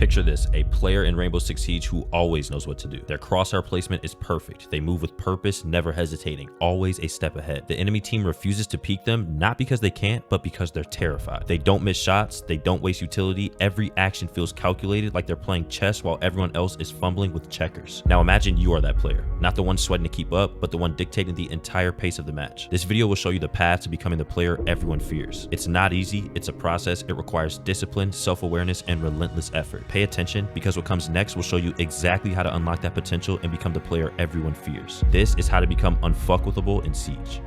Picture this, a player in Rainbow Six Siege who always knows what to do. Their crosshair placement is perfect. They move with purpose, never hesitating, always a step ahead. The enemy team refuses to peek them, not because they can't, but because they're terrified. They don't miss shots, they don't waste utility, every action feels calculated like they're playing chess while everyone else is fumbling with checkers. Now imagine you are that player, not the one sweating to keep up, but the one dictating the entire pace of the match. This video will show you the path to becoming the player everyone fears. It's not easy, it's a process, it requires discipline, self-awareness, and relentless effort. Pay attention, because what comes next will show you exactly how to unlock that potential and become the player everyone fears. This is how to become unfuckwithable in Siege.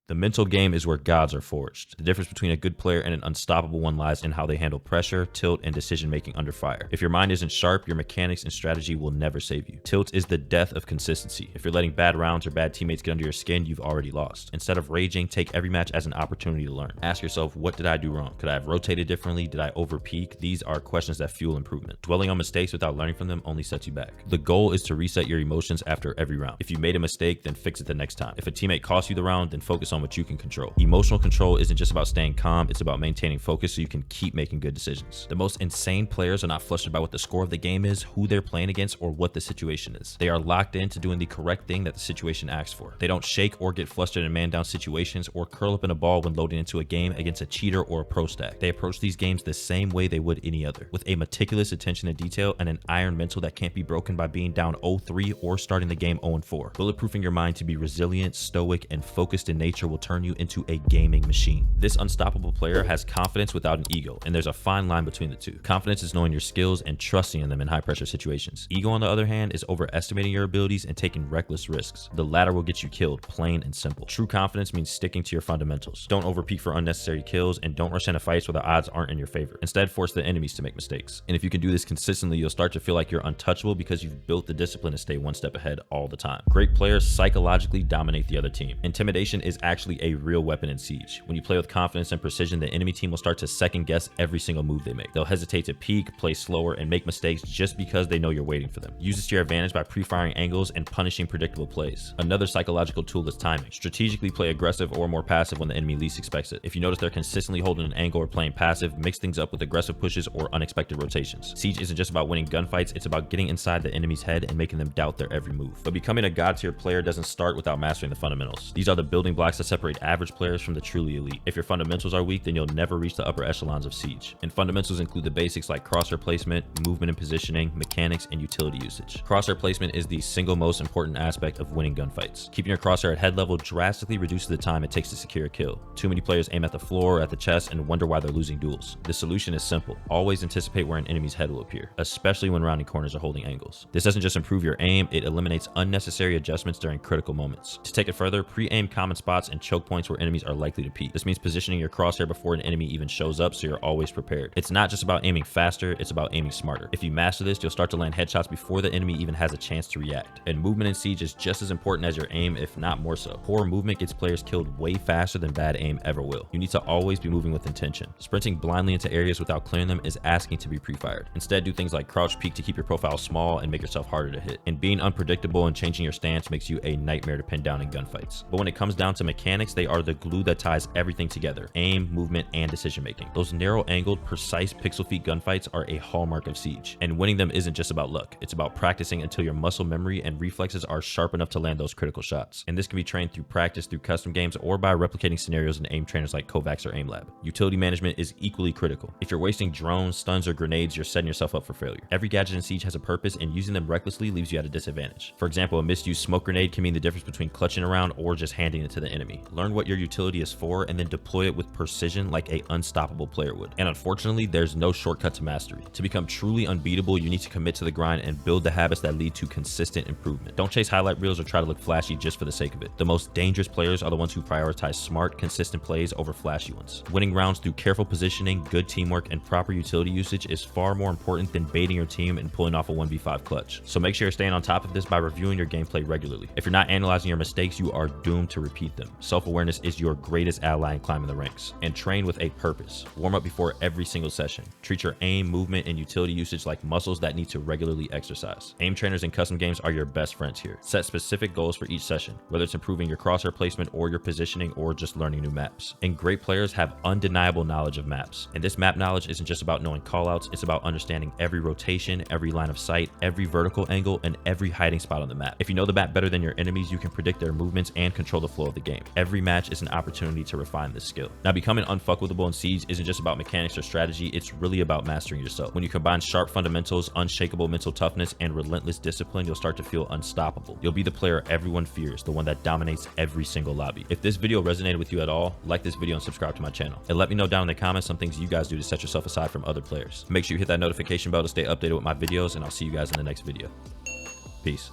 The mental game is where gods are forged. The difference between a good player and an unstoppable one lies in how they handle pressure, tilt, and decision-making under fire. If your mind isn't sharp, your mechanics and strategy will never save you. Tilt is the death of consistency. If you're letting bad rounds or bad teammates get under your skin, you've already lost. Instead of raging, take every match as an opportunity to learn. Ask yourself, what did I do wrong? Could I have rotated differently? Did I over-peak? These are questions that fuel improvement. Dwelling on mistakes without learning from them only sets you back. The goal is to reset your emotions after every round. If you made a mistake, then fix it the next time. If a teammate costs you the round, then focus on what you can control. Emotional control isn't just about staying calm, it's about maintaining focus so you can keep making good decisions. The most insane players are not flustered by what the score of the game is, who they're playing against, or what the situation is. They are locked into doing the correct thing that the situation asks for. They don't shake or get flustered in man-down situations or curl up in a ball when loading into a game against a cheater or a pro stack. They approach these games the same way they would any other, with a meticulous attention to detail and an iron mental that can't be broken by being down 0-3 or starting the game 0-4. Bulletproofing your mind to be resilient, stoic, and focused in nature will turn you into a gaming machine. This unstoppable player has confidence without an ego, and there's a fine line between the two. Confidence is knowing your skills and trusting in them in high pressure situations. Ego, on the other hand, is overestimating your abilities and taking reckless risks. The latter will get you killed, plain and simple. True confidence means sticking to your fundamentals. Don't overpeak for unnecessary kills, and don't rush into fights where the odds aren't in your favor. Instead, force the enemies to make mistakes. And if you can do this consistently, you'll start to feel like you're untouchable because you've built the discipline to stay one step ahead all the time. Great players psychologically dominate the other team. Intimidation is actually a real weapon in Siege. When you play with confidence and precision, the enemy team will start to second guess every single move they make. They'll hesitate to peek, play slower, and make mistakes just because they know you're waiting for them. Use this to your advantage by pre-firing angles and punishing predictable plays. Another psychological tool is timing. Strategically play aggressive or more passive when the enemy least expects it. If you notice they're consistently holding an angle or playing passive, mix things up with aggressive pushes or unexpected rotations. Siege isn't just about winning gunfights, it's about getting inside the enemy's head and making them doubt their every move. But becoming a god tier player doesn't start without mastering the fundamentals. These are the building blocks that separate average players from the truly elite. If your fundamentals are weak, then you'll never reach the upper echelons of Siege. And fundamentals include the basics like crosshair placement, movement and positioning, mechanics, and utility usage. Crosshair placement is the single most important aspect of winning gunfights. Keeping your crosshair at head level drastically reduces the time it takes to secure a kill. Too many players aim at the floor or at the chest and wonder why they're losing duels. The solution is simple. Always anticipate where an enemy's head will appear, especially when rounding corners or holding angles. This doesn't just improve your aim, it eliminates unnecessary adjustments during critical moments. To take it further, pre-aim common spots and choke points where enemies are likely to peek. This means positioning your crosshair before an enemy even shows up so you're always prepared. It's not just about aiming faster, it's about aiming smarter. If you master this, you'll start to land headshots before the enemy even has a chance to react. And movement in Siege is just as important as your aim, if not more so. Poor movement gets players killed way faster than bad aim ever will. You need to always be moving with intention. Sprinting blindly into areas without clearing them is asking to be pre-fired. Instead, do things like crouch peek to keep your profile small and make yourself harder to hit. And being unpredictable and changing your stance makes you a nightmare to pin down in gunfights. But when it comes down to mechanics, they are the glue that ties everything together. Aim, movement, and decision making. Those narrow-angled, precise pixel feet gunfights are a hallmark of Siege. And winning them isn't just about luck. It's about practicing until your muscle memory and reflexes are sharp enough to land those critical shots. And this can be trained through practice, through custom games, or by replicating scenarios in aim trainers like Kovacs or AimLab. Utility management is equally critical. If you're wasting drones, stuns, or grenades, you're setting yourself up for failure. Every gadget in Siege has a purpose, and using them recklessly leaves you at a disadvantage. For example, a misused smoke grenade can mean the difference between clutching around or just handing it to the enemy. Learn what your utility is for, and then deploy it with precision like an unstoppable player would. And unfortunately, there's no shortcut to mastery. To become truly unbeatable, you need to commit to the grind and build the habits that lead to consistent improvement. Don't chase highlight reels or try to look flashy just for the sake of it. The most dangerous players are the ones who prioritize smart, consistent plays over flashy ones. Winning rounds through careful positioning, good teamwork, and proper utility usage is far more important than baiting your team and pulling off a 1v5 clutch. So make sure you're staying on top of this by reviewing your gameplay regularly. If you're not analyzing your mistakes, you are doomed to repeat them. Self-awareness is your greatest ally in climbing the ranks. And train with a purpose. Warm up before every single session. Treat your aim, movement, and utility usage like muscles that need to regularly exercise. Aim trainers and custom games are your best friends here. Set specific goals for each session, whether it's improving your crosshair placement or your positioning or just learning new maps. And great players have undeniable knowledge of maps. And this map knowledge isn't just about knowing callouts, it's about understanding every rotation, every line of sight, every vertical angle, and every hiding spot on the map. If you know the map better than your enemies, you can predict their movements and control the flow of the game. Every match is an opportunity to refine this skill. Now, becoming unfuckwithable in Siege isn't just about mechanics or strategy, it's really about mastering yourself. When you combine sharp fundamentals, unshakable mental toughness, and relentless discipline, you'll start to feel unstoppable. You'll be the player everyone fears, the one that dominates every single lobby. If this video resonated with you at all, like this video and subscribe to my channel. And let me know down in the comments some things you guys do to set yourself aside from other players. Make sure you hit that notification bell to stay updated with my videos, and I'll see you guys in the next video. Peace.